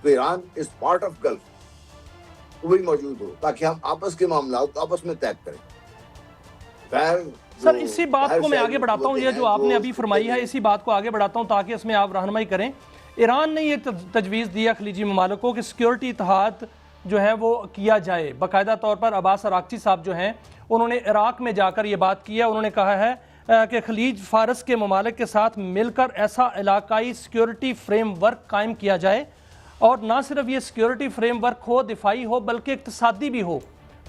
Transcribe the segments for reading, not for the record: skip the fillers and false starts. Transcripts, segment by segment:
تو Iran is part of golf وہ بھی موجود ہو تاکہ ہم آپس کے معاملات آپس میں طے کریں. سر اسی بات کو میں آگے بڑھاتا ہوں, یہ جو آپ نے ابھی فرمائی ہے اسی بات کو آگے بڑھاتا ہوں تاکہ اس میں آپ رہنمائی کریں. ایران نے یہ تجویز دیا خلیجی ممالک کو کہ سیکیورٹی اتحاد جو ہے وہ کیا جائے. باقاعدہ طور پر عباس اراغچی صاحب جو ہیں انہوں نے عراق میں جا کر یہ بات کی ہے. انہوں نے کہا ہے کہ خلیج فارس کے ممالک کے ساتھ مل کر ایسا علاقائی سیکیورٹی فریم ورک قائم کیا جائے, اور نہ صرف یہ سیکیورٹی فریم ورک ہو, دفاعی ہو, بلکہ اقتصادی بھی ہو,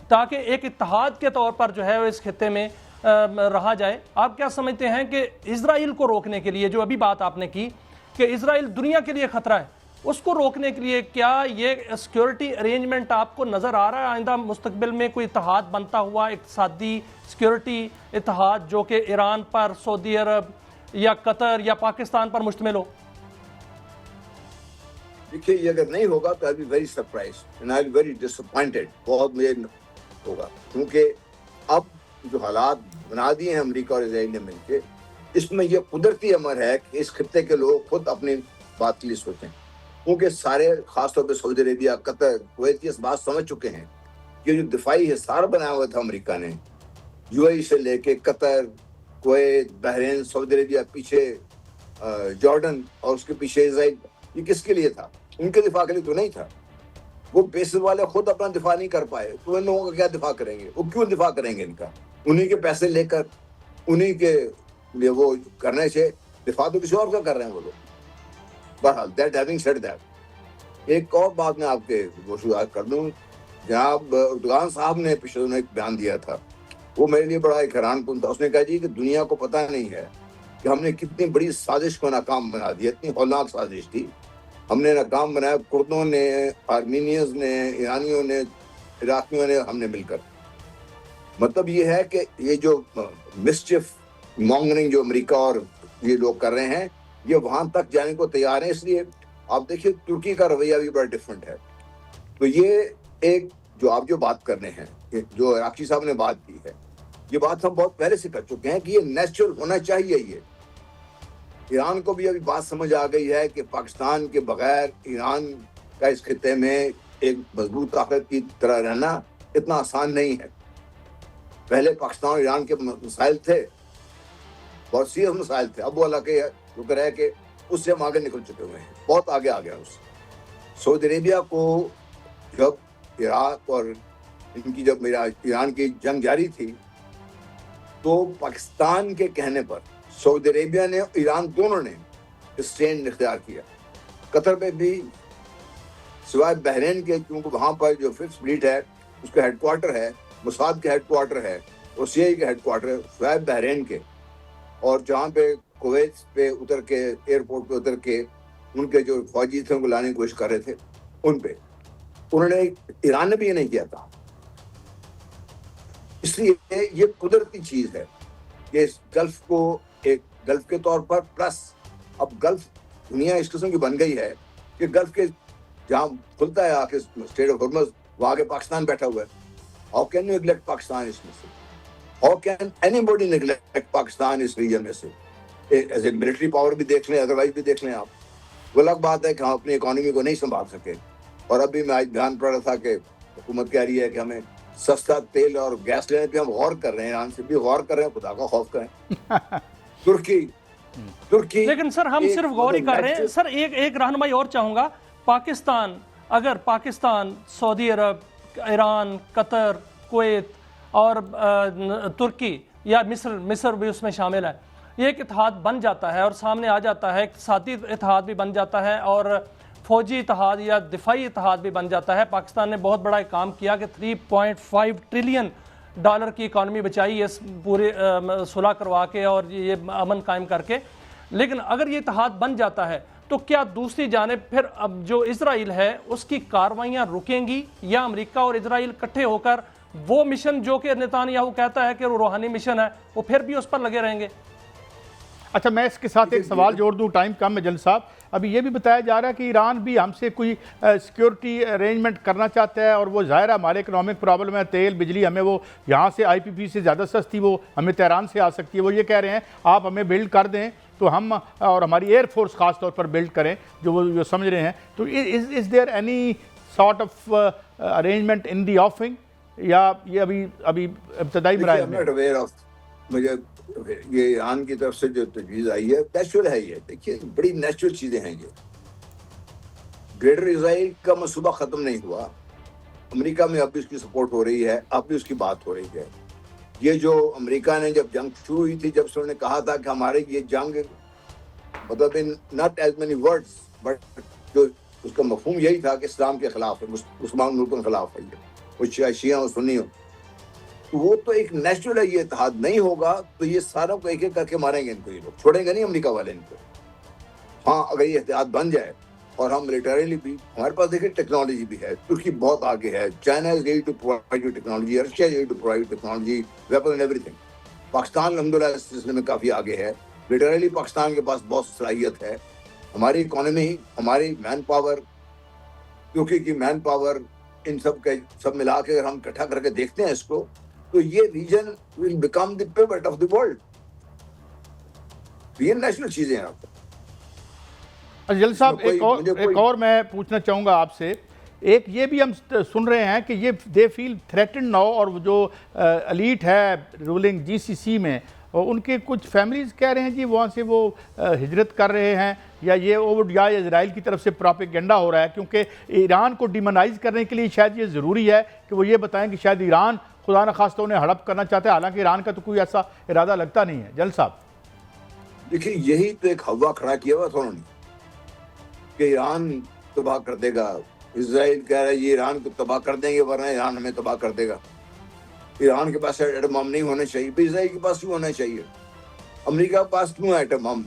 تاکہ ایک اتحاد کے طور پر جو ہے اس خطے میں رہا جائے. آپ کیا سمجھتے ہیں کہ اسرائیل کو روکنے کے لیے جو ابھی بات آپ نے کی کہ اسرائیل دنیا کے لیے خطرہ ہے, اس کو روکنے کے لیے کیا یہ سیکیورٹی ارینجمنٹ آپ کو نظر آ رہا ہے آئندہ مستقبل میں کوئی اتحاد بنتا ہوا, اقتصادی سیکیورٹی اتحاد جو کہ ایران پر, سعودی عرب یا قطر یا پاکستان پر مشتمل ہو؟ دیکھیے یہ اگر نہیں ہوگا تو I'll be very surprised and I'll be very disappointed. بہت مجھے ہوگا, کیونکہ اب جو حالات بنا دیے ہیں امریکہ اور اسرائیل نے مل کے, اس میں یہ قدرتی امر ہے کہ اس خطے کے لوگ خود اپنی بات کے لیے سوچیں, کیونکہ سارے خاص طور پہ سعودی عربیہ, قطر, کویت اس بات سمجھ چکے ہیں کہ جو دفاعی حصار بنایا ہوا تھا امریکہ نے, یو اے ای سے لے کے قطر, کویت, بحرین, سعودی عربیہ, پیچھے جارڈن اور اس کے پیچھے اسرائیل, یہ کس کے لیے تھا؟ ان کے دفاع کے لیے تو نہیں تھا. وہ پیسے والے خود اپنا دفاع نہیں کر پائے تو ان لوگوں کا کیا دفاع کریں گے؟ وہ کیوں دفاع کریں گے ان کا؟ انہی کے پیسے لے کر انہی کے لیے وہ کرنے سے دفاع تو کسی اور کا کر رہے ہیں وہ لوگ. بہرحال دیٹ ہیونگ سیڈ دیٹ, ایک اور بات میں آپ کے گوشگزار کر دوں. جناب اردوغان صاحب نے پچھلے دنوں ایک بیان دیا تھا, وہ میرے لیے بڑا ایک حیران کن تھا. اس نے کہا جی کہ دنیا کو پتہ نہیں ہے کہ ہم نے کتنی بڑی سازش کو ناکام بنا دیا, اتنی ہولناک سازش تھی ہم نے ناکام بنایا, کردوں نے, آرمینیز نے, ایرانیوں نے, عراقیوں نے, ہم نے مل کر. مطلب یہ ہے کہ یہ جو مسچف مانگرنگ جو امریکہ اور یہ لوگ کر رہے ہیں یہ وہاں تک جانے کو تیار ہیں. اس لیے آپ دیکھیے ترکی کا رویہ بھی بڑا ڈفرینٹ ہے. تو یہ ایک جو آپ جو بات کر رہے ہیں, جو اراغچی صاحب نے بات کی ہے, یہ بات ہم بہت پہلے سے کر چکے ہیں کہ یہ نیچرل ہونا چاہیے. یہ ایران کو بھی ابھی بات سمجھ آ گئی ہے کہ پاکستان کے بغیر ایران کا اس خطے میں ایک مضبوط طاقت کی طرح رہنا اتنا آسان نہیں ہے. پہلے پاکستان اور ایران کے مسائل تھے, بہت سیریس مسائل تھے. اب وہ اللہ کے شکر ہے کہ اس سے ہم آگے نکل چکے ہوئے ہیں, بہت آگے آ گیا اس سے. سعودی عربیہ کو جب عراق اور ان کی جب ایران کی جنگ جاری تھی تو پاکستان کے کہنے پر سعودی عربیہ نے, ایران دونوں نے اسٹینڈ اختیار کیا. قطر پہ بھی سوائے بحرین کے, کیونکہ وہاں پر جو ففتھ فلیٹ ہے اس کا ہیڈ کوارٹر ہے, موساد کا ہیڈ کوارٹر ہے, اور سی آئی کا ہیڈ کوارٹر ہے, سوائے بحرین کے, اور جہاں پہ کویت پہ اتر کے, ایئرپورٹ پہ اتر کے ان کے جو فوجی تھے ان کو لانے کی کوشش کر رہے تھے, ان پہ انہوں نے, ایران نے بھی یہ نہیں کیا تھا. اس لیے یہ قدرتی چیز ہے کہ اس گلف کو ایک گلف کے طور پر, پلس اب گلف دنیا اس قسم کی بن گئی ہے کہ گلف کے جہاں کھلتا ہے آ کے اسٹیٹ آف ہرمز, وہاں کے پاکستان بیٹھا ہوا ہے. How can you neglect Pakistan اس میں سے؟ How can anybody neglect Pakistan اس ریجن میں سے؟ ایز اے ملٹری پاور بھی دیکھ لیں, ادروائز بھی دیکھ لیں آپ. وہ الگ بات ہے کہ ہم اپنی اکانومی کو نہیں سنبھال سکے. اور ابھی میں آج بیان پڑھ رہا تھا کہ حکومت کہہ رہی ہے کہ ہمیں سستا تیل اور گیس لینے پہ ہم غور کر رہے ہیں, ایران سے بھی غور کر رہے ہیں. خدا کا خوف کریں. ترکی لیکن سر ہم صرف غور ہی کر رہے ہیں. سر ایک رہنمائی اور چاہوں گا. پاکستان, اگر پاکستان, سعودی عرب, ایران, قطر, کویت اور ترکی یا مصر بھی اس میں شامل ہے, یہ ایک اتحاد بن جاتا ہے اور سامنے آ جاتا ہے, اقتصادی اتحاد بھی بن جاتا ہے اور فوجی اتحاد یا دفاعی اتحاد بھی بن جاتا ہے. پاکستان نے بہت بڑا ایک کام کیا کہ 3.5 ٹریلین ڈالر کی اکانومی بچائی اس پورے صلح کروا کے اور یہ امن قائم کر کے. لیکن اگر یہ اتحاد بن جاتا ہے تو کیا دوسری جانب پھر اب جو اسرائیل ہے اس کی کارروائیاں رکیں گی, یا امریکہ اور اسرائیل اکٹھے ہو کر وہ مشن جو کہ نیتن یاہو کہتا ہے کہ وہ روحانی مشن ہے وہ پھر بھی اس پر لگے رہیں گے؟ اچھا میں اس کے ساتھ ایک سوال جوڑ دوں, ٹائم کم ہے جلد صاحب. ابھی یہ بھی بتایا جا رہا ہے کہ ایران بھی ہم سے کوئی سیکیورٹی ارینجمنٹ کرنا چاہتا ہے, اور وہ ظاہر ہے ہمارے اکنامک پرابلم ہے, تیل بجلی ہمیں وہ یہاں سے آئی پی پی سے زیادہ سستی وہ ہمیں تہران سے آ سکتی ہے. وہ یہ کہہ رہے ہیں آپ ہمیں بلڈ کر دیں تو ہم اور ہماری ایئر فورس خاص طور پر بلڈ کریں جو وہ جو سمجھ رہے ہیں. تو is there any sort of arrangement in the offing, یا یہ ابھی ابتدائی مراحل میں؟ مجھے یہ ایران کی طرف سے جو تجویز آئی ہے نیچرل ہے. یہ دیکھیے بڑی نیچرل چیزیں ہیں. یہ گریٹر اسرائیل کا منصوبہ ختم نہیں ہوا. امریکہ میں اب بھی اس کی سپورٹ ہو رہی ہے, اب بھی اس کی بات ہو رہی ہے. یہ جو امریکہ نے جب جنگ شروع ہوئی تھی, جب انہوں نے کہا تھا کہ ہمارے یہ جنگ مطلب not as many words but جو اس کا مفہوم یہی تھا کہ اسلام کے خلاف ہے, مسلمان ملکوں کے خلاف ہے, وہ شیعہ اور سنی ہو. تو وہ تو ایک نیچرل ہے. یہ اتحاد نہیں ہوگا تو یہ ساروں کو ایک ایک کر کے ماریں گے ان کو. یہ لوگ چھوڑیں گے نہیں امریکہ والے ان کو. ہاں اگر یہ اتحاد بن جائے اور ہم ملیٹریلی بھی, ہمارے پاس دیکھیں ٹیکنالوجی بھی ہے, ترکی بہت آگے ہے, China is ready to provide you technology, Russia is ready to provide technology, weapon and everything. Pakistan الحمدللہ اس سلسلے میں کافی آگے ہے. ملیٹریلی پاکستان کے پاس بہت صلاحیت ہے. ہماری اکانومی, ہماری مین پاور, ترکی کی مین پاور, ان سب کے سب ملا کے اگر ہم اکٹھا کر کے دیکھتے ہیں اس کو, تو یہ region will become the pivot of the world. یہ نیشنل چیزیں ہیں. آپ جل صاحب ایک اور میں پوچھنا چاہوں گا آپ سے. ایک یہ بھی ہم سن رہے ہیں کہ یہ دے فیل تھریٹنڈ ناؤ, اور جو ایلیٹ ہے رولنگ جی سی سی میں, ان کے کچھ فیملیز کہہ رہے ہیں جی وہاں سے وہ ہجرت کر رہے ہیں, یا اسرائیل کی طرف سے پروپیگنڈا ہو رہا ہے, کیونکہ ایران کو ڈیمونائز کرنے کے لیے شاید یہ ضروری ہے کہ وہ یہ بتائیں کہ شاید ایران خدا نخواستہ انہیں ہڑپ کرنا چاہتا ہے, حالانکہ ایران کا تو کوئی ایسا ارادہ لگتا نہیں ہے. جل صاحب دیکھیے یہی تو ایک ہوا کھڑا کیا ہوا تھا انہوں نے کہ ایران تباہ کر دے گا. اسرائیل کہہ رہا ہے یہ ایران کو تباہ کر دیں گے ورنہ ایران ہمیں تباہ کر دے گا. ایران کے پاس ایٹم بم نہیں ہونے چاہیے, بھی اسرائیل کے پاس کیوں ہونا چاہیے؟ امریکہ کے پاس کیوں ہے ایٹم بم؟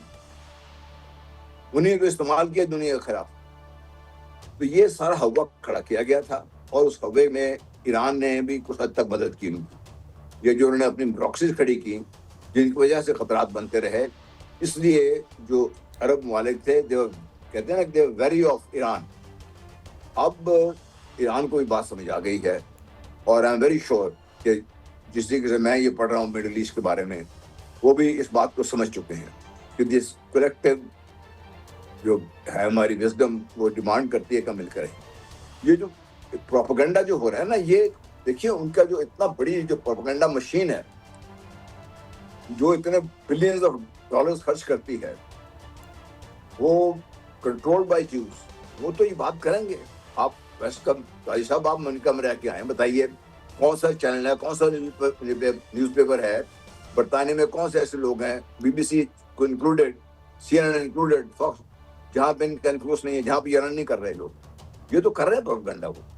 انہیں کو استعمال کیا دنیا کے خلاف. تو یہ سارا ہوا کھڑا کیا گیا تھا, اور اس ہوے میں ایران نے بھی کچھ حد تک مدد کی. یہ جو انہوں نے اپنی پراکسیز کھڑی کی جن کی وجہ سے خطرات بنتے رہے, اس لیے جو عرب ممالک تھے کہتے ہیں نا کہ ویری آف ایران. اب ایران کو بھی بات سمجھ آ گئی ہے, اور آئی ایم ویری شیور کہ جس طریقے سے میں یہ پڑھ رہا ہوں مڈل ایسٹ کے بارے میں, وہ بھی اس بات کو سمجھ چکے ہیں کہ دس کلیکٹیو جو ہے ہماری وزڈم وہ ڈیمانڈ کرتی ہے کہ مل کر. یہ جو پروپیگنڈا جو ہو رہا ہے نا, یہ دیکھیے ان کا جو اتنا بڑی جو پروپیگنڈا مشین ہے جو اتنے بلینز آف ڈالرز خرچ کرتی ہے, وہ کنٹرول بائی جیوز. وہ تو یہ بات کریں گے. آپ ویسے کب قاضی صاحب آپ امریکہ میں رہ کے آئے, بتائیے کون سا چینل ہے, کون سا نیوز پیپر ہے برطانیہ میں, کون سے ایسے لوگ ہیں, بی بی سی کو انکلوڈیڈ, سی این این انکلوڈیڈ, فاکس, جہاں پہ ان کا انفلوئنس نہیں ہے, جہاں پہ ایران نہیں کر رہے لوگ. یہ تو کر رہے ہیں پروپیگنڈا. وہ